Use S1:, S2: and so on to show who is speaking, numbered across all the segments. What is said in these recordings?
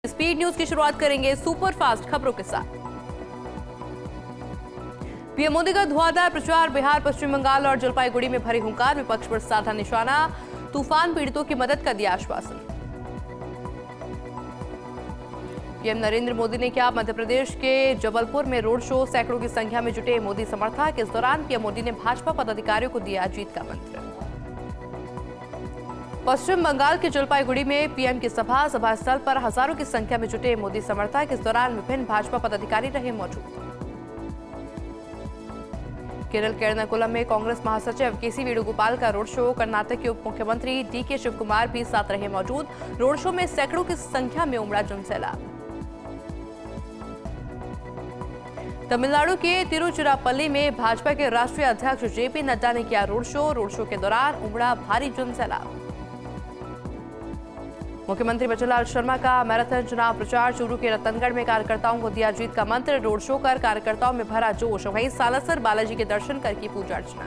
S1: Speed news की शुरुआत करेंगे सुपर फास्ट खबरों के साथ। पीएम मोदी का धुआंधार प्रचार, बिहार, पश्चिम बंगाल और जलपाईगुड़ी में भरी हुंकार, विपक्ष पर साधा निशाना, तूफान पीड़ितों की मदद का दिया आश्वासन। पीएम नरेंद्र मोदी ने किया मध्य प्रदेश के जबलपुर में रोड शो, सैकड़ों की संख्या में जुटे मोदी समर्थक। इस दौरान पीएम मोदी ने भाजपा पदाधिकारियों को दिया जीत का मंत्र। पश्चिम बंगाल के जलपाईगुड़ी में पीएम की सभा स्थल पर हजारों की संख्या में जुटे मोदी समर्थक। इस दौरान विभिन्न भाजपा पदाधिकारी रहे मौजूद। केरल के एर्नाकुलम में कांग्रेस महासचिव केसी वेणुगोपाल का रोड शो, कर्नाटक के उप मुख्यमंत्री डीके शिवकुमार भी साथ रहे मौजूद। रोड शो में सैकड़ों की संख्या में उमड़ा जनसैलाब। तमिलनाडु के तिरुचिरापल्ली में भाजपा के राष्ट्रीय अध्यक्ष जेपी नड्डा ने किया रोड शो के दौरान उमड़ा भारी जनसैलाब। मुख्यमंत्री बचनलाल शर्मा का मैराथन चुनाव प्रचार, चूरू के रतनगढ़ में कार्यकर्ताओं को दिया जीत का मंत्र। रोड शो कर कार्यकर्ताओं में भरा जोश, वहीं सालासर बालाजी के दर्शन कर की पूजा अर्चना।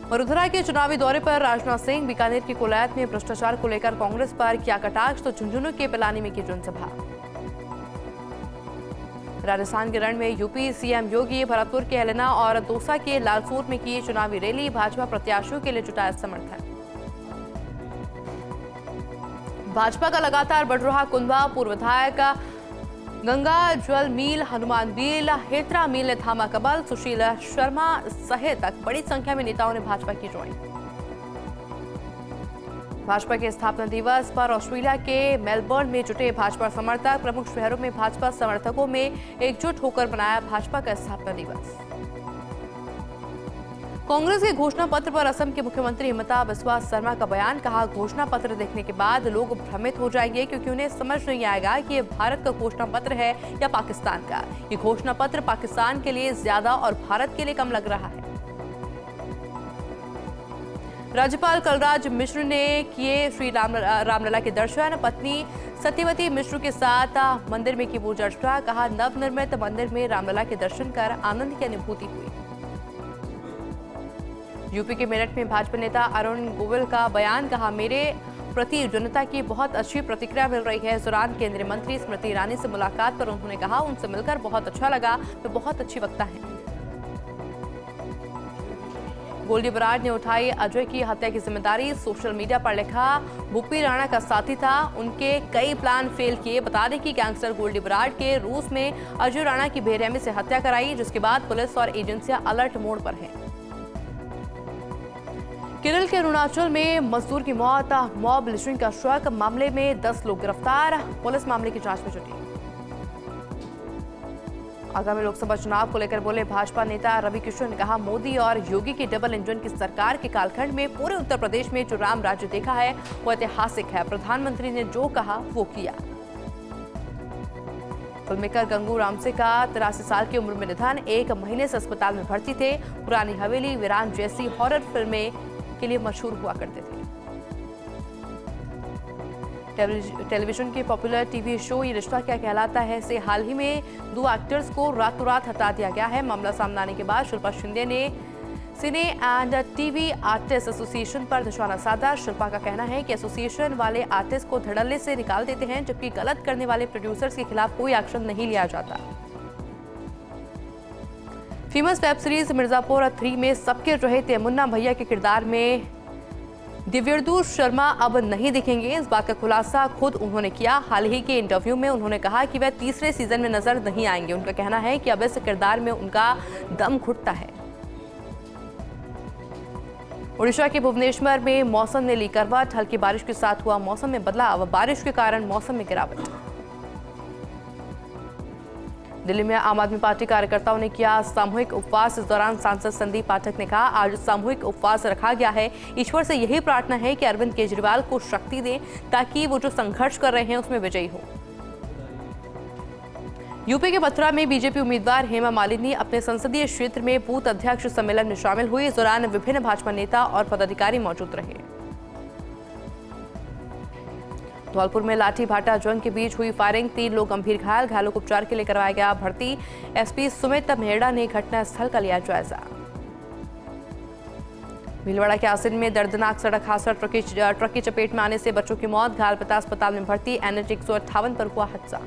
S1: वडोदरा के चुनावी दौरे पर राजनाथ सिंह, बीकानेर की कोलायत में भ्रष्टाचार को लेकर कांग्रेस पर किया कटाक्ष, तो झुंझुनू के पिलानी में की जनसभा। राजस्थान के रण में यूपी सीएम योगी, भरतपुर के एलेना और दौसा के लालसोट में की चुनावी रैली, भाजपा प्रत्याशियों के लिए जुटाया समर्थन। भाजपा का लगातार बढ़ रहा कुंदवा, पूर्व विधायक गंगा ज्वल मील, हनुमान बील, हेत्रा मील ने थामा कबल। सुशील शर्मा सहित बड़ी संख्या में नेताओं ने भाजपा की ज्वाइन। भाजपा के स्थापना दिवस पर ऑस्ट्रेलिया के मेलबर्न में जुटे भाजपा समर्थक, प्रमुख शहरों में भाजपा समर्थकों में एकजुट होकर मनाया भाजपा का स्थापना दिवस। कांग्रेस के घोषणा पत्र पर असम के मुख्यमंत्री हिमंता बिस्वा शर्मा का बयान, कहा घोषणा पत्र देखने के बाद लोग भ्रमित हो जाएंगे, क्योंकि उन्हें समझ नहीं आएगा कि ये भारत का घोषणा पत्र है या पाकिस्तान का। ये घोषणा पत्र पाकिस्तान के लिए ज्यादा और भारत के लिए कम लग रहा है। राज्यपाल कलराज मिश्र ने किए श्री रामलला के दर्शन, पत्नी सत्यवती मिश्र के साथ मंदिर में की पूजा अर्चना। कहा नवनिर्मित मंदिर में रामलला के दर्शन कर आनंद की अनुभूति हुई। यूपी के मेरठ में भाजपा नेता अरुण गोविल का बयान, कहा मेरे प्रति जनता की बहुत अच्छी प्रतिक्रिया मिल रही है। इस दौरान केंद्रीय मंत्री स्मृति ईरानी से मुलाकात पर उन्होंने कहा उनसे मिलकर बहुत अच्छा लगा, वे बहुत अच्छी वक्ता हैं। गोल्डी बराड़ ने उठाई अजय की हत्या की जिम्मेदारी, सोशल मीडिया पर लिखा बुप्पी राणा का साथी था, उनके कई प्लान फेल किए। बता दें कि गैंगस्टर गोल्डी बराड़ के रूस में अजय राणा की बेरहमी से हत्या कराई, जिसके बाद पुलिस और एजेंसियां अलर्ट मोड पर हैं। केरल के अरुणाचल में मजदूर की मौत, मॉब लिंचिंग का शक, मामले में 10 लोग गिरफ्तार, पुलिस मामले की जांच में जुटी। आगामी लोकसभा चुनाव को लेकर बोले भाजपा नेता रवि किशन ने कहा मोदी और योगी की डबल इंजन की सरकार के कालखंड में पूरे उत्तर प्रदेश में जो राम राज्य देखा है वो ऐतिहासिक है। प्रधानमंत्री ने जो कहा वो किया। फिल्ममेकर गंगू रामसे का 83 साल की उम्र में निधन, 1 महीने से अस्पताल में भर्ती थे। पुरानी हवेली, वीरान जैसी हॉरर फिल्में के लिए मशहूर हुआ करते थे। टेलीविजन के पॉपुलर टीवी शो ये रिश्ता क्या कहलाता है से हाल ही में 2 एक्टर्स को रातों रात हटा दिया गया है। मामला सामने आने के बाद शिल्पा शिंदे ने सिने एंड टीवी आर्टिस्ट एसोसिएशन पर निशाना साधा। शिल्पा का कहना है कि एसोसिएशन वाले आर्टिस्ट को धड़ल्ले से निकाल देते हैं, जबकि गलत करने वाले प्रोड्यूसर्स के खिलाफ कोई एक्शन नहीं लिया जाता। फेमस वेब सीरीज मिर्जापुर 3 में सबके रहे मुन्ना भैया के किरदार में दिव्यदू शर्मा अब नहीं दिखेंगे। इस बात का खुलासा खुद उन्होंने किया। हाल ही के इंटरव्यू में उन्होंने कहा कि वह तीसरे सीजन में नजर नहीं आएंगे। उनका कहना है कि अब इस किरदार में उनका दम घुटता है। ओडिशा के भुवनेश्वर में मौसम ने ली करवट, हल्की बारिश के साथ हुआ मौसम में बदलाव, बारिश के कारण मौसम में गिरावट। दिल्ली में आम आदमी पार्टी कार्यकर्ताओं ने किया सामूहिक उपवास। इस दौरान सांसद संदीप पाठक ने कहा आज सामूहिक उपवास रखा गया है, ईश्वर से यही प्रार्थना है कि अरविंद केजरीवाल को शक्ति दें ताकि वो जो संघर्ष कर रहे हैं उसमें विजयी हो। यूपी के मथुरा में बीजेपी उम्मीदवार हेमा मालिनी अपने संसदीय क्षेत्र में बूथ अध्यक्ष सम्मेलन में शामिल हुई। इस दौरान विभिन्न भाजपा नेता और पदाधिकारी मौजूद रहे। धौलपुर में लाठी भाटा जंग के बीच हुई फायरिंग, 3 लोग गंभीर घायल, घायलों को उपचार के लिए करवाया गया भर्ती। एसपी सुमित मेहड़ा ने घटनास्थल का लिया जायजा। भीलवाड़ा के आसिन में दर्दनाक सड़क हादसा, ट्रक की चपेट में आने से बच्चों की मौत, घायल पिता अस्पताल में भर्ती। NH 158 पर हुआ हादसा।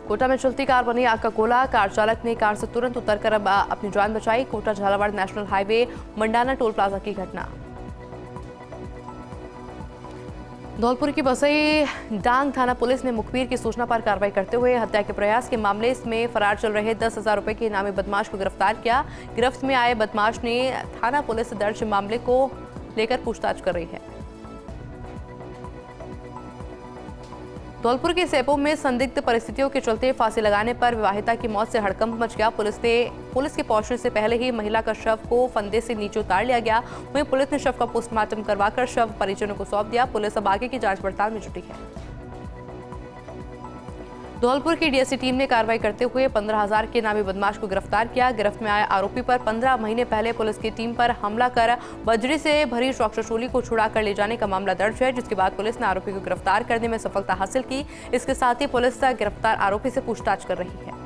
S1: कोटा में चलती कार बनी आग का गोला, कार चालक ने कार से तुरंत उतरकर अपनी जान बचाई। Kota Jhalawar national highway Mandana toll plaza की घटना। धौलपुर की बसई डांग थाना पुलिस ने मुखबिर की सूचना पर कार्रवाई करते हुए हत्या के प्रयास के मामले में फरार चल रहे 10,000 रुपए के इनामी बदमाश को गिरफ्तार किया। गिरफ्त में आए बदमाश ने थाना पुलिस से दर्ज मामले को लेकर पूछताछ कर रही है। धौलपुर के सेपो में संदिग्ध परिस्थितियों के चलते फांसी लगाने पर विवाहिता की मौत से हड़कंप मच गया। पुलिस के पहुंचने से पहले ही महिला का शव को फंदे से नीचे उतार लिया गया। वहीं पुलिस ने शव का पोस्टमार्टम करवाकर शव परिजनों को सौंप दिया। पुलिस अब आगे की जांच पड़ताल में जुटी है। धौलपुर की डीएससी टीम ने कार्रवाई करते हुए 15,000 के इनामी बदमाश को गिरफ्तार किया। गिरफ्त में आए आरोपी पर 15 महीने पहले पुलिस की टीम पर हमला कर बजरी से भरी ट्रैक्टर ट्रॉली को छुड़ा कर ले जाने का मामला दर्ज है, जिसके बाद पुलिस ने आरोपी को गिरफ्तार करने में सफलता हासिल की। इसके साथ ही पुलिस गिरफ्तार आरोपी से पूछताछ कर रही है।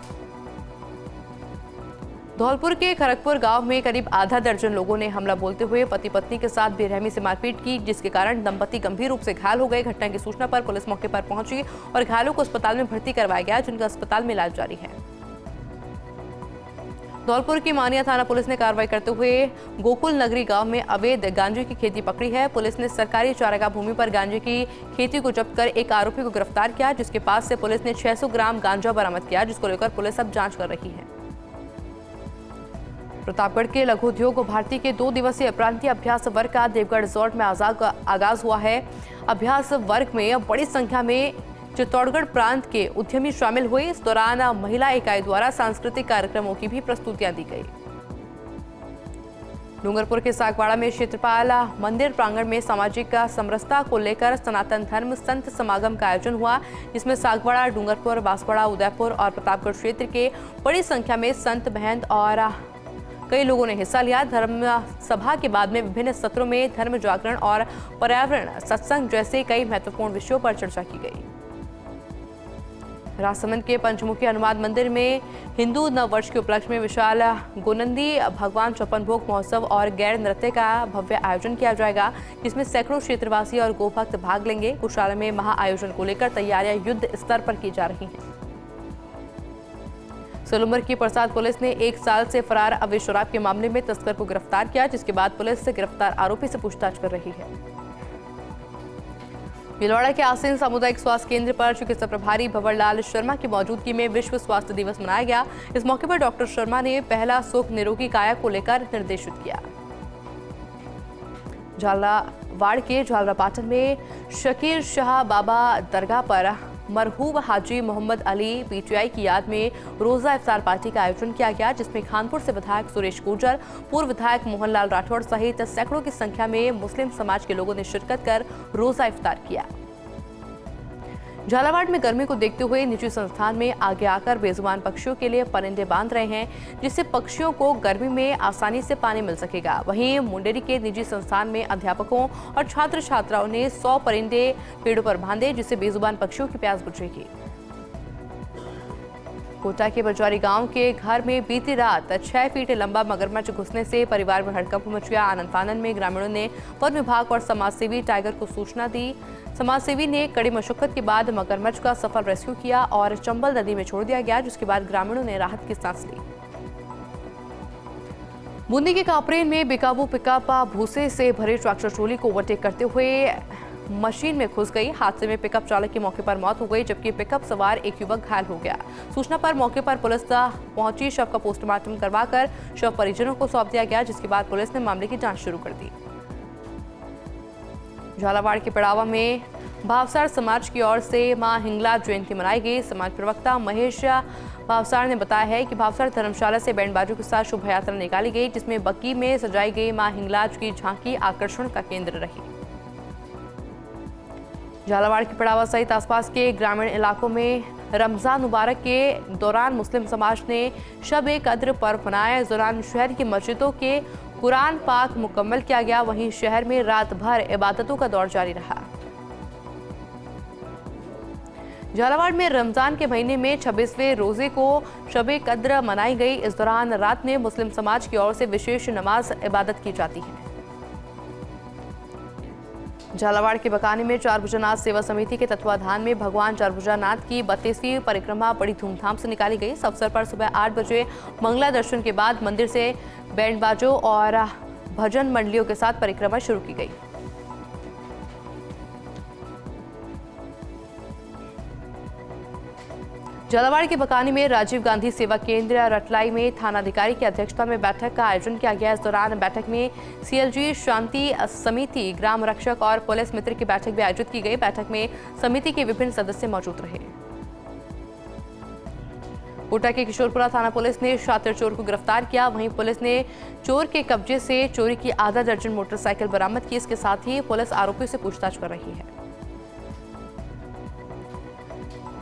S1: धौलपुर के खरगपुर गांव में करीब आधा दर्जन लोगों ने हमला बोलते हुए पति पत्नी के साथ बेरहमी से मारपीट की, जिसके कारण दंपति गंभीर रूप से घायल हो गए। घटना की सूचना पर पुलिस मौके पर पहुंची और घायलों को अस्पताल में भर्ती करवाया गया, जिनका अस्पताल में इलाज जारी है। धौलपुर की मानिया थाना पुलिस ने कार्रवाई करते हुए गोकुल नगरी गांव में अवैध गांजे की खेती पकड़ी है। पुलिस ने सरकारी चारागाह भूमि पर गांजे की खेती को जब्त कर एक आरोपी को गिरफ्तार किया, जिसके पास से पुलिस ने 600 ग्राम गांजा बरामद किया, जिसको लेकर पुलिस अब जांच कर रही है। प्रतापगढ़ के लघु उद्योग भारती के 2 दिवसीय प्रांतीय अभ्यास वर्ग का देवगढ़ रिजॉर्ट में आगाज हुआ है। अभ्यास वर्ग में बड़ी संख्या में चित्तौड़गढ़ प्रांत के उद्यमी शामिल हुए। इस दौरान महिला इकाई द्वारा सांस्कृतिक कार्यक्रमों की भी प्रस्तुतियां दी गई। डूंगरपुर के सागवाड़ा में क्षेत्रपाल मंदिर प्रांगण में सामाजिक समरसता को लेकर सनातन धर्म संत समागम का आयोजन हुआ, जिसमें सागवाड़ा, डूंगरपुर, बांसवाड़ा, उदयपुर और प्रतापगढ़ क्षेत्र के बड़ी संख्या में संत, महंत और कई लोगों ने हिस्सा लिया। धर्म सभा के बाद में विभिन्न सत्रों में धर्म जागरण और पर्यावरण सत्संग जैसे कई महत्वपूर्ण विषयों पर चर्चा की गई। राजसमंद के पंचमुखी हनुमान मंदिर में हिंदू नव वर्ष के उपलक्ष्य में विशाल गोनंदी भगवान चौपन भोग महोत्सव और गैर नृत्य का भव्य आयोजन किया जाएगा, जिसमें सैकड़ों क्षेत्रवासी और गोभक्त भाग लेंगे। गौशाला में महाआयोजन को लेकर तैयारियां युद्ध स्तर पर की जा रही हैं। सोलुमर की प्रसाद पुलिस ने 1 साल से फरार अवैध शराब के मामले में तस्कर को गिरफ्तार किया, जिसके बाद पुलिस से गिरफ्तार आरोपी से पूछताछ कर रही है। भीलवाड़ा के आसीन सामुदायिक स्वास्थ्य केंद्र पर चिकित्सा प्रभारी भंवरलाल शर्मा की मौजूदगी में विश्व स्वास्थ्य दिवस मनाया गया। इस मौके पर डॉक्टर शर्मा ने पहला सुख निरोगी काया को लेकर निर्देशित किया। झालावाड़ के झालरापाटन में शकीर शाह बाबा दरगाह पर मरहूम हाजी मोहम्मद अली पीटीआई की याद में रोजा इफ्तार पार्टी का आयोजन किया गया, जिसमें खानपुर से विधायक सुरेश गुर्जर, पूर्व विधायक मोहनलाल राठौड़ सहित सैकड़ों की संख्या में मुस्लिम समाज के लोगों ने शिरकत कर रोजा इफ्तार किया। झालावाड़ में गर्मी को देखते हुए निजी संस्थान में आगे आकर बेजुबान पक्षियों के लिए परिंदे बांध रहे हैं, जिससे पक्षियों को गर्मी में आसानी से पानी मिल सकेगा। वहीं मुंडेरी के निजी संस्थान में अध्यापकों और छात्र छात्राओं ने 100 परिंदे पेड़ों पर बांधे, जिससे बेजुबान पक्षियों की प्यास बुझेगी। कोटा के बजारी गांव के घर में बीती रात 6 फीट लंबा मगरमच्छ घुसने से परिवार में हड़कंप मच गया। आनंद फानन में ग्रामीणों ने वन विभाग और समाजसेवी टाइगर को सूचना दी। समाजसेवी ने कड़ी मशक्कत के बाद मगरमच्छ का सफल रेस्क्यू किया और चंबल नदी में छोड़ दिया गया, जिसके बाद ग्रामीणों ने राहत की सांस ली। बूंदी के कापरेन में बेकाबू पिकअप भूसे से भरे ट्रैक्टर ट्रॉली को ओवरटेक करते हुए मशीन में घुस गई। हादसे में पिकअप चालक की मौके पर मौत हो गई, जबकि पिकअप सवार एक युवक घायल हो गया। सूचना पर मौके पर पुलिस पहुंची, शव का पोस्टमार्टम करवाकर शव परिजनों को सौंप दिया गया, जिसके बाद पुलिस ने मामले की जांच शुरू कर दी। झालावाड़ के पड़ावा में भावसार समाज की ओर से मां हिंगलाज जयंती मनाई गई। समाज प्रवक्ता महेश भावसार ने बताया है कि भावसार धर्मशाला से बैंडबाजों के साथ शोभा यात्रा निकाली गई, जिसमें बग्गी में सजाई गई मां हिंगलाज की झांकी आकर्षण का केंद्र रही। झालावाड़ के पड़ावा सहित आसपास के ग्रामीण इलाकों में रमजान मुबारक के दौरान मुस्लिम समाज ने शब-ए-कद्र पर्व मनाया। इस दौरान शहर की मस्जिदों के कुरान पाक मुकम्मल किया गया। वहीं शहर में रात भर इबादतों का दौर जारी रहा। झालावाड़ में रमजान के महीने में 26वें रोजे को शबे कद्र मनाई गई। इस दौरान रात में मुस्लिम समाज की ओर से विशेष नमाज इबादत की जाती है। झालावाड़ के बकानी में चारभुजानाथ सेवा समिति के तत्वाधान में भगवान चारभुजानाथ की 32वीं परिक्रमा बड़ी धूमधाम से निकाली गई। इस अवसर पर सुबह 8 बजे मंगला दर्शन के बाद मंदिर से बैंड बाजों और भजन मंडलियों के साथ परिक्रमा शुरू की गई। झालावाड़ के बकानी में राजीव गांधी सेवा केंद्र रटलाई में थानाधिकारी की अध्यक्षता में बैठक का आयोजन किया गया। इस दौरान बैठक में सीएलजी शांति समिति, ग्राम रक्षक और पुलिस मित्र की बैठक भी आयोजित की गई। बैठक में समिति के विभिन्न सदस्य मौजूद रहे। कोटा के किशोरपुरा थाना पुलिस ने शातिर चोर को गिरफ्तार किया। वहीं पुलिस ने चोर के कब्जे से चोरी की आधा दर्जन मोटरसाइकिल बरामद की। इसके साथ ही पुलिस आरोपियों से पूछताछ कर रही है।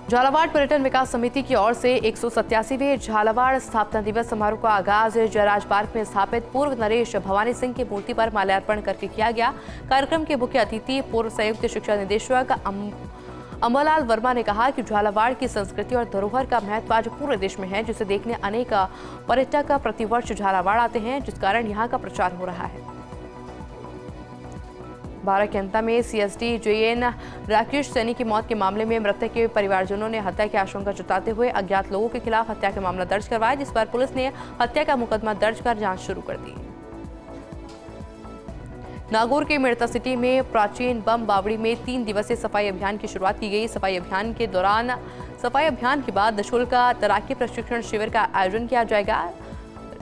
S1: झालावाड़ पर्यटन विकास समिति की ओर से 187वें झालावाड़ स्थापना दिवस समारोह का आगाज जयराज पार्क में स्थापित पूर्व नरेश भवानी सिंह की मूर्ति पर माल्यार्पण करके किया गया। कार्यक्रम के मुख्य अतिथि पूर्व संयुक्त शिक्षा निदेशक अमरलाल वर्मा ने कहा कि झालावाड़ की संस्कृति और धरोहर का महत्व आज पूरे देश में है, जिसे देखने अनेक पर्यटक प्रतिवर्ष झालावाड़ आते हैं, जिस कारण यहाँ का प्रचार हो रहा है। बारह के अंता में सीएसडी जेएन राकेश सैनी की मौत के मामले में मृतक के परिवारजनों ने हत्या की आशंका जताते हुए अज्ञात लोगों के खिलाफ हत्या का मामला दर्ज करवाया, जिस पर पुलिस ने हत्या का मुकदमा दर्ज कर जांच शुरू कर दी। नागौर के मेड़ता सिटी में प्राचीन बम बावड़ी में 3 दिवसीय सफाई अभियान की शुरुआत की गई। सफाई अभियान के बाद निःशुल्क तैराकी प्रशिक्षण शिविर का आयोजन किया जाएगा।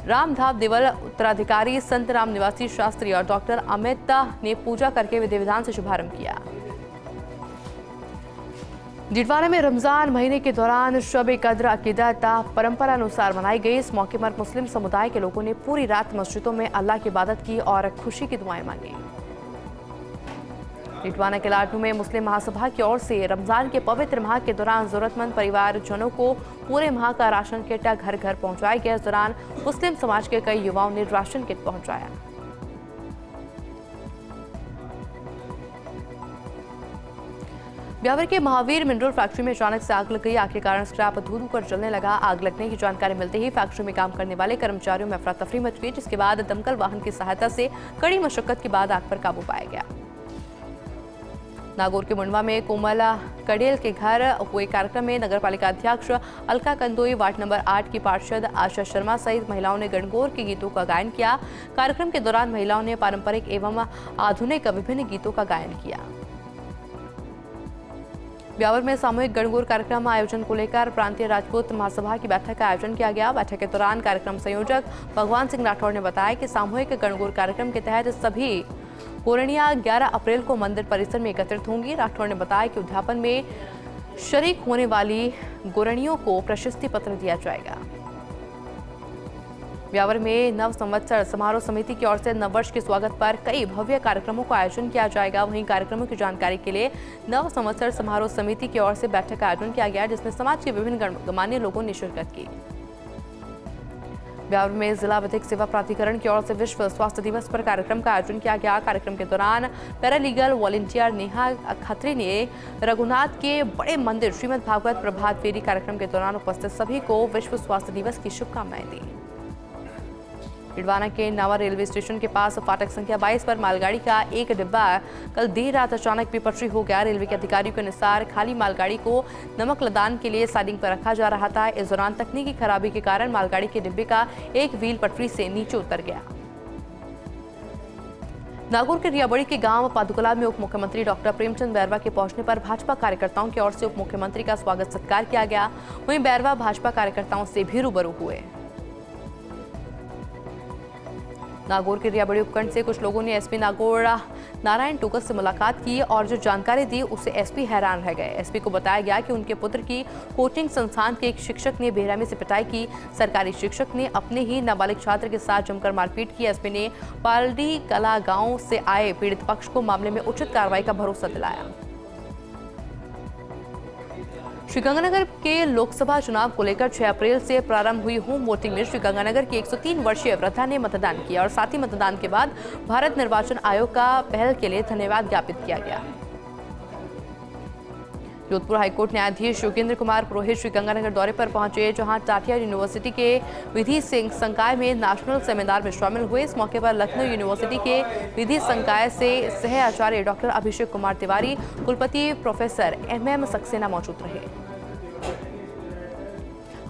S1: रामधाम देवल उत्तराधिकारी संत राम निवासी शास्त्री और डॉक्टर अमित ने पूजा करके विधि विधान से शुभारंभ किया। डिडवाना में रमजान महीने के दौरान शब कद्र अकीदत परंपरा अनुसार मनाई गई। इस मौके पर मुस्लिम समुदाय के लोगों ने पूरी रात मस्जिदों में अल्लाह की इबादत की और खुशी की दुआएं मांगी। डिडवाना के लाडनू में मुस्लिम महासभा की ओर से रमजान के पवित्र माह के दौरान जरूरतमंद परिवारजनों को पूरे माह का राशन किट घर घर पहुंचाया गया। इस दौरान मुस्लिम समाज के कई युवाओं ने राशन किट पहुंचाया। ब्यावर के महावीर मिनरल फैक्ट्री में अचानक से आग लग गई। आग के कारण स्क्रैप धू कर जलने लगा। आग लगने की जानकारी मिलते ही फैक्ट्री में काम करने वाले कर्मचारियों में अफरा तफरी मच गई, जिसके बाद दमकल वाहन की सहायता से कड़ी मशक्कत के बाद आग पर काबू पाया गया। नागौर के मुंडवा में कोमल कड़ेल के घर हुए कार्यक्रम में नगरपालिका अध्यक्ष अलका कंदोई, वार्ड नंबर 8 की पार्षद आशा शर्मा सहित महिलाओं ने गणगौर के गीतों का गायन किया। कार्यक्रम के दौरान महिलाओं ने पारंपरिक एवं आधुनिक विभिन्न गीतों का गायन किया। ब्यावर में सामूहिक गणगौर कार्यक्रम आयोजन को लेकर प्रांतीय राजपूत महासभा की बैठक का आयोजन किया गया। बैठक के दौरान कार्यक्रम संयोजक भगवान सिंह राठौड़ ने बताया कि सामूहिक गणगौर कार्यक्रम के तहत सभी गोरणियां 11 अप्रैल को मंदिर परिसर में एकत्रित होंगी। राठौड़ ने बताया कि उद्यापन में शरीक होने वाली गोरणियों को प्रशस्ति पत्र दिया जाएगा। ब्यावर में नव संवत्सर समारोह समिति की ओर से नववर्ष के स्वागत पर कई भव्य कार्यक्रमों का आयोजन किया जाएगा। वहीं कार्यक्रमों की जानकारी के लिए नव संवत्सर समारोह समिति की ओर से बैठक का आयोजन किया गया, जिसमें समाज के विभिन्न गणमान्य लोगों ने शिरकत की। ब्यावर में जिला विधिक सेवा प्राधिकरण की ओर से विश्व स्वास्थ्य दिवस पर कार्यक्रम का आयोजन किया गया। कार्यक्रम के दौरान पैरालीगल वॉलंटियर नेहा खत्री ने रघुनाथ के बड़े मंदिर श्रीमद् भागवत प्रभात फेरी कार्यक्रम के दौरान उपस्थित सभी को विश्व स्वास्थ्य दिवस की शुभकामनाएं दी। डिडवाना के नावा रेलवे स्टेशन के पास फाटक संख्या 22 पर मालगाड़ी का एक डिब्बा कल देर रात अचानक बेपटरी हो गया। रेलवे के अधिकारियों के अनुसार खाली मालगाड़ी को नमक लदान के लिए साइडिंग पर रखा जा रहा था। इस दौरान तकनीकी खराबी के कारण मालगाड़ी के डिब्बे का एक व्हील पटरी से नीचे उतर गया। नागौर के रियाबड़ी के गांव पादुकला में उप मुख्यमंत्री डॉक्टर प्रेमचंद बैरवा के पहुंचने पर भाजपा कार्यकर्ताओं की ओर से उप मुख्यमंत्री का स्वागत सत्कार किया गया। वहीं बैरवा भाजपा कार्यकर्ताओं से भी रूबरू हुए। नागौर के रियाबड़ी उपखंड से कुछ लोगों ने एसपी नागौर नारायण टोकर से मुलाकात की और जो जानकारी दी उससे एसपी हैरान रह गए। एसपी को बताया गया कि उनके पुत्र की कोचिंग संस्थान के एक शिक्षक ने बेरहमी से पिटाई की। सरकारी शिक्षक ने अपने ही नाबालिग छात्र के साथ जमकर मारपीट की। एसपी ने पालडी कला गांव से आए पीड़ित पक्ष को मामले में उचित कार्रवाई का भरोसा दिलाया। श्रीगंगानगर के लोकसभा चुनाव को लेकर 6 अप्रैल से प्रारंभ हुई होम वोटिंग में श्रीगंगानगर की 103 वर्षीय वृद्धा ने मतदान किया और साथ ही मतदान के बाद भारत निर्वाचन आयोग का पहल के लिए धन्यवाद ज्ञापित किया गया। जोधपुर हाईकोर्ट न्यायाधीश योगेंद्र कुमार पुरोहित श्रीगंगानगर दौरे पर पहुंचे, जहां टाटिया यूनिवर्सिटी के विधि संकाय में नेशनल सेमिनार में शामिल हुए। इस मौके पर लखनऊ यूनिवर्सिटी के विधि संकाय से सह आचार्य डॉक्टर अभिषेक कुमार तिवारी, कुलपति प्रोफेसर MM सक्सेना मौजूद रहे।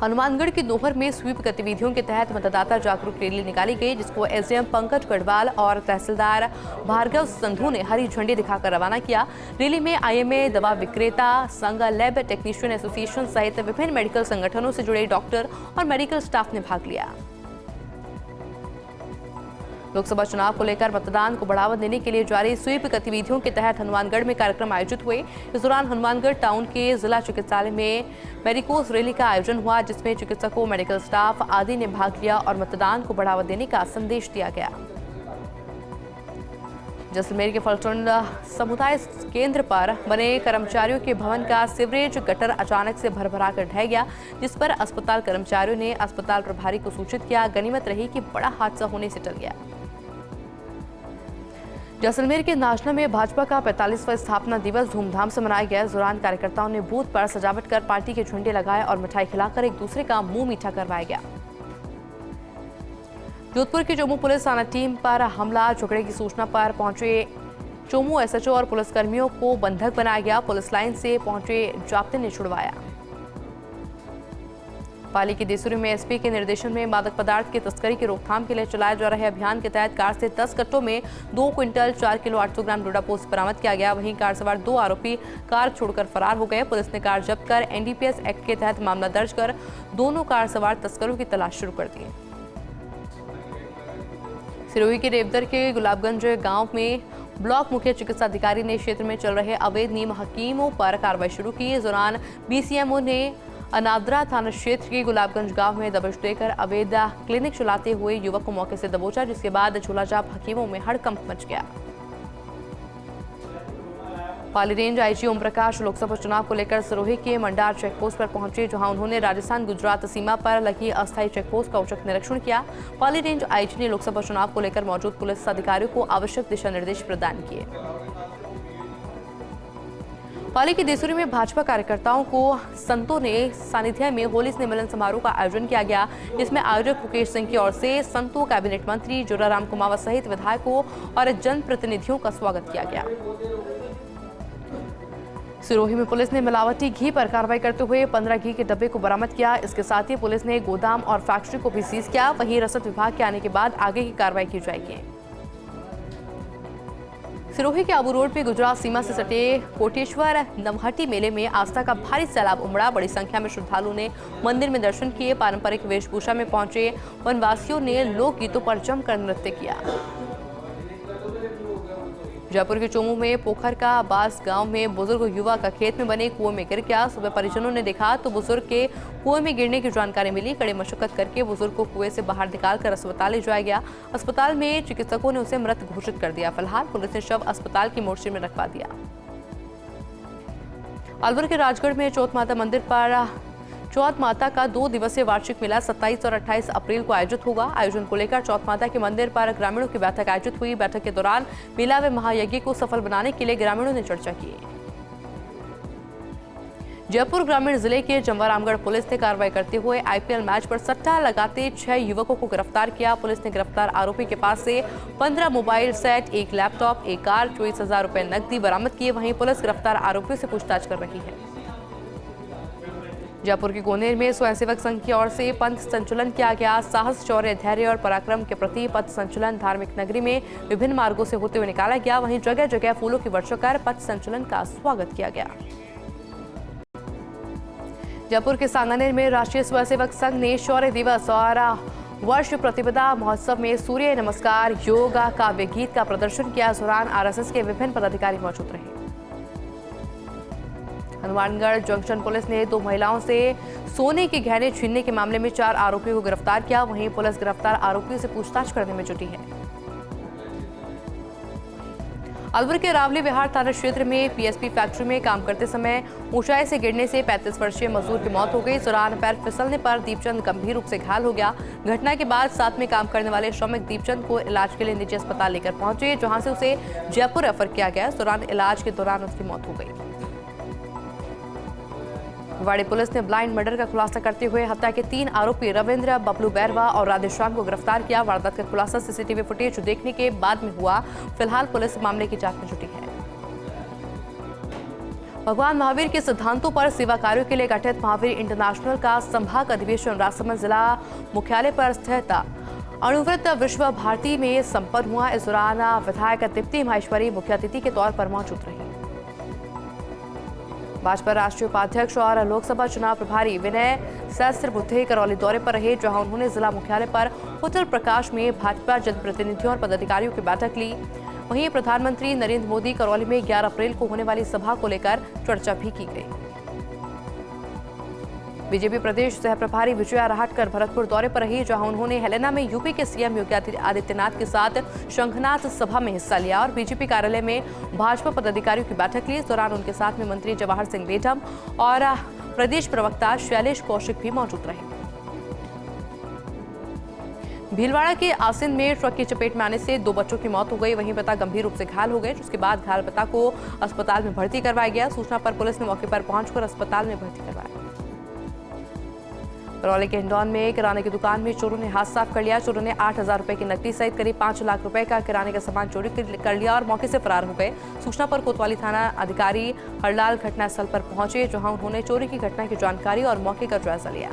S1: हनुमानगढ़ की दोहर में स्वीप गतिविधियों के तहत मतदाता जागरूक रैली निकाली गई, जिसको SDM पंकज गढ़वाल और तहसीलदार भार्गव संधू ने हरी झंडी दिखाकर रवाना किया। रैली में IMA, दवा विक्रेता संघ, लैब टेक्नीशियन एसोसिएशन सहित विभिन्न मेडिकल संगठनों से जुड़े डॉक्टर और मेडिकल स्टाफ ने भाग लिया। लोकसभा चुनाव को लेकर मतदान को बढ़ावा देने के लिए जारी स्वीप गतिविधियों के तहत हनुमानगढ़ में कार्यक्रम आयोजित हुए। इस दौरान हनुमानगढ़ टाउन के जिला चिकित्सालय में मेडिकोस रैली का आयोजन हुआ, जिसमें चिकित्सकों, मेडिकल स्टाफ आदि ने भाग लिया और मतदान को बढ़ावा देने का संदेश दिया गया। जैसलमेर के फलटन समुदाय केंद्र पर बने कर्मचारियों के भवन का सीवरेज गटर अचानक से भरभरा कर ढह गया, जिस पर अस्पताल कर्मचारियों ने अस्पताल प्रभारी को सूचित किया। गनीमत रही कि बड़ा हादसा होने से टल गया। जैसलमेर के नाचना में भाजपा का 45वां स्थापना दिवस धूमधाम से मनाया गया। इस दौरान कार्यकर्ताओं ने बूथ पर सजावट कर पार्टी के झंडे लगाए और मिठाई खिलाकर एक दूसरे का मुंह मीठा करवाया गया। जोधपुर की चोमू पुलिस थाना टीम पर हमला झगड़े की सूचना पर पहुंचे चोमू SHO और पुलिसकर्मियों को बंधक बनाया गया। पुलिस लाइन से पहुंचे जाप्ते ने छुड़वाया। पाली के देसुरी में SP के निर्देशन में मादक पदार्थ की तस्करी की रोकथाम के लिए चलाए जा रहे अभियान के तहत कार से 10 कट्टों में 2 क्विंटल 4 किलो 800 ग्राम डोडा पोस्त बरामद किया गया। वहीं कार सवार 2 आरोपी कार छोड़कर फरार हो गए। पुलिस ने कार जब्त कर NDPS एक्ट के तहत मामला दर्ज कर दोनों कार सवार तस्करों की तलाश शुरू कर दी। सिरोही के रेवदर के गुलाबगंज गांव में ब्लॉक मुख्य चिकित्सा अधिकारी ने क्षेत्र में चल रहे अवैध नीम हकीमों पर कार्रवाई शुरू की। इस दौरान BCMO ने अनादरा थाना क्षेत्र के गुलाबगंज गांव में दबिश देकर अवैध क्लिनिक चलाते हुए युवक को मौके से दबोचा, जिसके बाद झोलाछाप हकीमों में हड़कंप मच गया। पाली रेंज IG ओम प्रकाश लोकसभा चुनाव को लेकर सिरोही के मंडार चेकपोस्ट पर पहुंचे, जहां उन्होंने राजस्थान गुजरात सीमा पर लगी अस्थायी चेकपोस्ट का औचक निरीक्षण किया। पाली रेंज IG ने लोकसभा चुनाव को लेकर मौजूद पुलिस अधिकारियों को आवश्यक दिशा निर्देश प्रदान किए। पाली की देसुरी में भाजपा कार्यकर्ताओं को संतों ने सानिध्य में होली स्नेह मिलन समारोह का आयोजन किया गया, जिसमें आयोजक मुकेश सिंह की ओर से संतों, कैबिनेट मंत्री जोराराम कुमावत सहित विधायकों और जनप्रतिनिधियों का स्वागत किया गया। सिरोही में पुलिस ने मिलावटी घी पर कार्रवाई करते हुए 15 घी के डब्बे को बरामद किया। इसके साथ ही पुलिस ने गोदाम और फैक्ट्री को भी सीज किया। वहीं रसद विभाग के आने के बाद आगे की कार्रवाई की जाएगी। सिरोही के आबू रोड पे गुजरात सीमा से सटे कोटेश्वर नवहट्टी मेले में आस्था का भारी सैलाब उमड़ा। बड़ी संख्या में श्रद्धालुओं ने मंदिर में दर्शन किए। पारंपरिक वेशभूषा में पहुंचे वनवासियों ने लोकगीतों पर जमकर नृत्य किया। जयपुर के चोमू में पोखर का बास गांव में बुजुर्ग युवा का खेत में बने कुएं में गिर गया। सुबह परिजनों ने देखा तो बुजुर्ग के कुएं में गिरने की जानकारी मिली। कड़ी मशक्कत करके बुजुर्ग को कुएं से बाहर निकालकर अस्पताल ले जाया गया। अस्पताल में चिकित्सकों ने उसे मृत घोषित कर दिया। फिलहाल पुलिस ने शव अस्पताल की मोर्चे में रखवा दिया। अलवर के राजगढ़ में चौथ माता मंदिर पर चौथ माता का 2 दिवसीय वार्षिक मेला 27 और 28 अप्रैल को आयोजित होगा। आयोजन को लेकर चौथ माता के मंदिर पर ग्रामीणों की बैठक आयोजित हुई। बैठक के दौरान मेला व महायज्ञ को सफल बनाने के लिए ग्रामीणों ने चर्चा की। जयपुर ग्रामीण जिले के जमवारामगढ़ पुलिस ने कार्रवाई करते हुए IPL मैच पर सट्टा लगाते 6 युवकों को गिरफ्तार किया। पुलिस ने गिरफ्तार आरोपी के पास से 15 मोबाइल सेट, 1 लैपटॉप, 1 कार, 24,000 रुपए नकदी बरामद किए। वहीं पुलिस गिरफ्तार आरोपियों से पूछताछ कर रही है। जयपुर के गोनेर में स्वयंसेवक संघ की ओर से पथ संचलन किया गया। साहस, शौर्य, धैर्य और पराक्रम के प्रति पथ संचलन धार्मिक नगरी में विभिन्न मार्गों से होते हुए निकाला गया। वहीं जगह जगह फूलों की वर्षा कर पथ संचलन का स्वागत किया गया। जयपुर के सांगानेर में राष्ट्रीय स्वयंसेवक संघ ने शौर्य दिवस और वर्ष प्रतिपदा महोत्सव में सूर्य नमस्कार, योगा, काव्य गीत का प्रदर्शन किया। इस दौरान RSS के विभिन्न पदाधिकारी मौजूद रहे। हनुमानगढ़ जंक्शन पुलिस ने 2 महिलाओं से सोने के गहने छीनने के मामले में 4 आरोपियों को गिरफ्तार किया। वहीं पुलिस गिरफ्तार आरोपियों से पूछताछ करने में जुटी है। अलवर के रावली विहार थाना क्षेत्र में PSP फैक्ट्री में काम करते समय ऊंचाई से गिरने से 35 वर्षीय मजदूर की मौत हो गई। इस दौरान पैर फिसलने पर दीपचंद गंभीर रूप से घायल हो गया। घटना के बाद साथ में काम करने वाले श्रमिक दीपचंद को इलाज के लिए निजी अस्पताल लेकर पहुंचे, जहां से उसे जयपुर रेफर किया गया। इस दौरान इलाज के दौरान उसकी मौत हो गई। भिवाड़ी पुलिस ने ब्लाइंड मर्डर का खुलासा करते हुए हत्या के 3 आरोपी रविंद्र, बबलू बैरवा और राधेश्याम को गिरफ्तार किया। वारदात का खुलासा सीसीटीवी फुटेज देखने के बाद में हुआ। फिलहाल पुलिस मामले की जांच में जुटी है। भगवान महावीर के सिद्धांतों पर सेवा कार्यों के लिए गठित महावीर इंटरनेशनल का संभाग अधिवेशन राजसमंद जिला मुख्यालय पर स्थित अणुवृत्त विश्व भारती में संपन्न हुआ। इस दौरान विधायक दीप्ति माहेश्वरी मुख्य अतिथि के तौर पर मौजूद रही। भाजपा राष्ट्रीय उपाध्यक्ष और लोकसभा चुनाव प्रभारी विनय सहस्त्रबुद्धे करौली दौरे पर रहे, जहां उन्होंने जिला मुख्यालय पर होटल प्रकाश में भाजपा जनप्रतिनिधियों और पदाधिकारियों की बैठक ली। वहीं प्रधानमंत्री नरेंद्र मोदी करौली में 11 अप्रैल को होने वाली सभा को लेकर चर्चा भी की गई। बीजेपी प्रदेश सह प्रभारी विजया राहटकर भरतपुर दौरे पर रही, जहां उन्होंने हेलेना में यूपी के सीएम योगी आदित्यनाथ के साथ शंखनाथ सभा में हिस्सा लिया और बीजेपी कार्यालय में भाजपा पदाधिकारियों की बैठक ली। इस दौरान उनके साथ में मंत्री जवाहर सिंह बेटम और प्रदेश प्रवक्ता शैलेश कौशिक भी मौजूद रहे। भीलवाड़ा के आसिन में ट्रक की चपेट में आने से 2 बच्चों की मौत हो गई। वहीं पिता गंभीर रूप से घायल हो गए, जिसके बाद घायल पिता को अस्पताल में भर्ती करवाया गया। सूचना पर पुलिस ने मौके पर पहुंचकर अस्पताल में भर्ती करवाया। करौली के हिंडौन में किराने की दुकान में चोरों ने हाथ साफ कर लिया। चोरों ने 8,000 रुपए की नकदी सहित करीब 5 लाख रुपए का किराने का सामान चोरी कर लिया और मौके से फरार हो गए। सूचना पर कोतवाली थाना अधिकारी हरलाल घटनास्थल पर पहुंचे, जहां उन्होंने चोरी की घटना की जानकारी और मौके का जायजा लिया।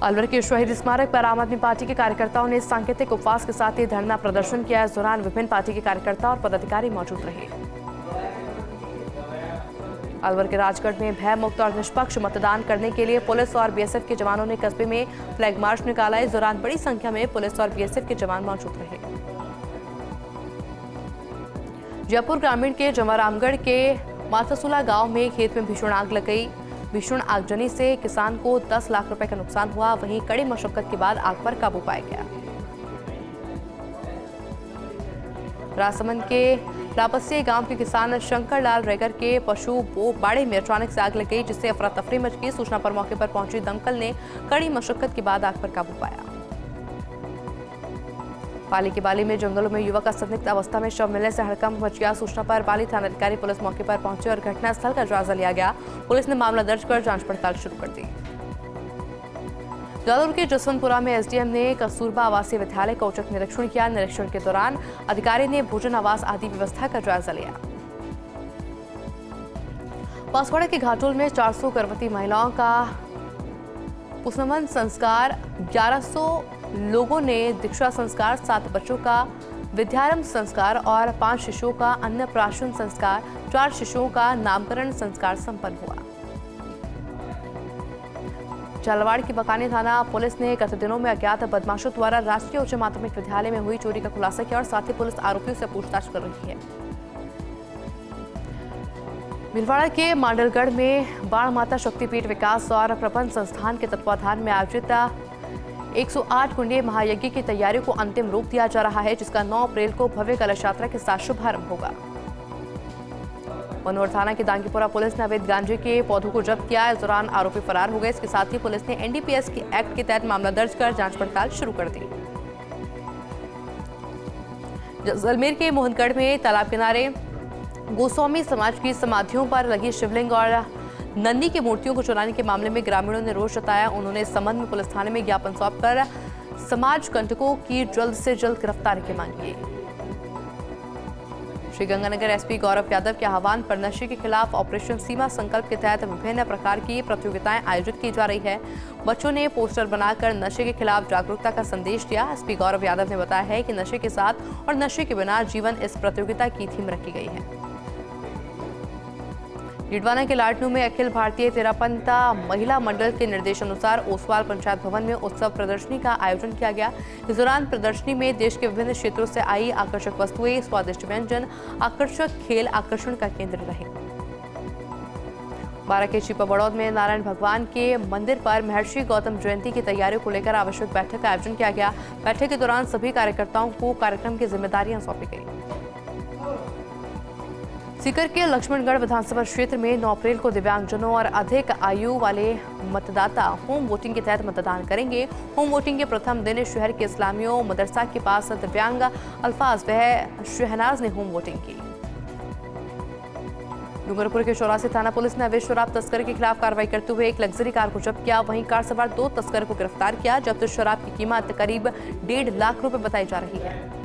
S1: अलवर के शहीद स्मारक पर आम आदमी पार्टी के कार्यकर्ताओं ने सांकेतिक उपवास के साथ ही धरना प्रदर्शन किया। इस दौरान विभिन्न पार्टी के कार्यकर्ता और पदाधिकारी मौजूद रहे। अलवर के राजगढ़ में भय मुक्त और निष्पक्ष मतदान करने के लिए पुलिस और बीएसएफ के जवानों ने कस्बे में फ्लैग मार्च निकाला। इस दौरान बड़ी संख्या में पुलिस और बीएसएफ के जवान मौजूद रहे। जयपुर ग्रामीण के जवारामगढ़ के माथासुला गांव में खेत में भीषण आग लग गई। भीषण आगजनी से किसान को 10 लाख रुपए का नुकसान हुआ। वहीं कड़ी मशक्कत के बाद आग पर काबू पाया गया। राजसमंद के लापसी गांव के किसान शंकर लाल रेगर के पशु बाड़े में अचानक से आग लग गई, जिससे अफरा तफरी मच गई। सूचना पर मौके पर पहुंची दमकल ने कड़ी मशक्कत के बाद आग पर काबू पाया। पाली के बाली में जंगलों में युवक का संदिग्ध अवस्था में शव मिलने से हड़कंप मच गया। सूचना पर बाली थानाधिकारी पुलिस मौके पर पहुंचे और घटनास्थल का जायजा लिया गया। पुलिस ने मामला दर्ज कर जांच पड़ताल शुरू कर दी। जालौर के जसवंतपुरा में एसडीएम ने कस्तूरबा आवासीय विद्यालय का औचक निरीक्षण किया। निरीक्षण के दौरान अधिकारी ने भोजन आवास आदि व्यवस्था का जायजा लिया। बांसवाड़ा के घाटोल में 400 गर्भवती महिलाओं का पुनर्वसन संस्कार, 1100 लोगों ने दीक्षा संस्कार, 7 बच्चों का विद्यारंभ संस्कार और 5 शिशुओं का अन्नप्राशन संस्कार, 4 शिशुओं का नामकरण संस्कार संपन्न हुआ। झालावाड़ की बकानी थाना पुलिस ने गत दिनों में अज्ञात बदमाशों द्वारा राजकीय उच्च माध्यमिक विद्यालय में हुई चोरी का खुलासा किया और साथ ही पुलिस आरोपियों से पूछताछ कर रही है। भीलवाड़ा के मांडलगढ़ में बाण माता शक्तिपीठ विकास और प्रबंध संस्थान के तत्वाधान में आयोजित 108 कुंडीय महायज्ञ की तैयारियों को अंतिम रूप दिया जा रहा है, जिसका 9 अप्रैल को भव्य कलश यात्रा के साथ शुभारंभ होगा। मनोहर थाना की दांगीपुरा पुलिस ने अवैध गांजे के पौधों को जब्त किया। इस दौरान आरोपी फरार हो गए। इसके साथ ही पुलिस ने एनडीपीएस के एक्ट के तहत मामला दर्ज कर जांच पड़ताल शुरू कर दी। जैसलमेर के मोहनगढ़ में तालाब किनारे गोस्वामी समाज की समाधियों पर लगी शिवलिंग और नंदी की मूर्तियों को चुराने के मामले में ग्रामीणों ने रोष जताया। उन्होंने इस संबंध में पुलिस थाने में ज्ञापन सौंपकर समाज कंटकों की जल्द से जल्द गिरफ्तारी की मांग की। श्रीगंगानगर एसपी गौरव यादव के आह्वान पर नशे के खिलाफ ऑपरेशन सीमा संकल्प के तहत विभिन्न प्रकार की प्रतियोगिताएं आयोजित की जा रही है। बच्चों ने पोस्टर बनाकर नशे के खिलाफ जागरूकता का संदेश दिया। एसपी गौरव यादव ने बताया है कि नशे के साथ और नशे के बिना जीवन इस प्रतियोगिता की थीम रखी गई है। डीडवाना के लाडनू में अखिल भारतीय तेरापंथा महिला मंडल के निर्देशानुसार ओसवाल पंचायत भवन में उत्सव प्रदर्शनी का आयोजन किया गया। इस दौरान प्रदर्शनी में देश के विभिन्न क्षेत्रों से आई आकर्षक वस्तुएं, स्वादिष्ट व्यंजन, आकर्षक खेल आकर्षण का केंद्र रहे। बारां के चिपा बड़ौद में नारायण भगवान के मंदिर पर महर्षि गौतम जयंती की तैयारियों को लेकर आवश्यक बैठक का आयोजन किया गया। बैठक के दौरान सभी कार्यकर्ताओं को कार्यक्रम की जिम्मेदारियां सौंपी गई। सीकर के लक्ष्मणगढ़ विधानसभा क्षेत्र में 9 अप्रैल को दिव्यांगजनों और अधिक आयु वाले मतदाता होम वोटिंग के तहत मतदान करेंगे। होम वोटिंग के प्रथम दिन शहर के इस्लामियों मदरसा के पास दिव्यांग अल्फाज वह शहनाज ने होम वोटिंग की। डूंगरपुर के 84 थाना पुलिस ने अवैध शराब तस्करी के खिलाफ कार्रवाई करते हुए एक लग्जरी कार को जब्त किया। वहीं कार सवार 2 तस्करों को गिरफ्तार किया। जब्त शराब की कीमत करीब 1.5 लाख रुपए बताई जा रही है।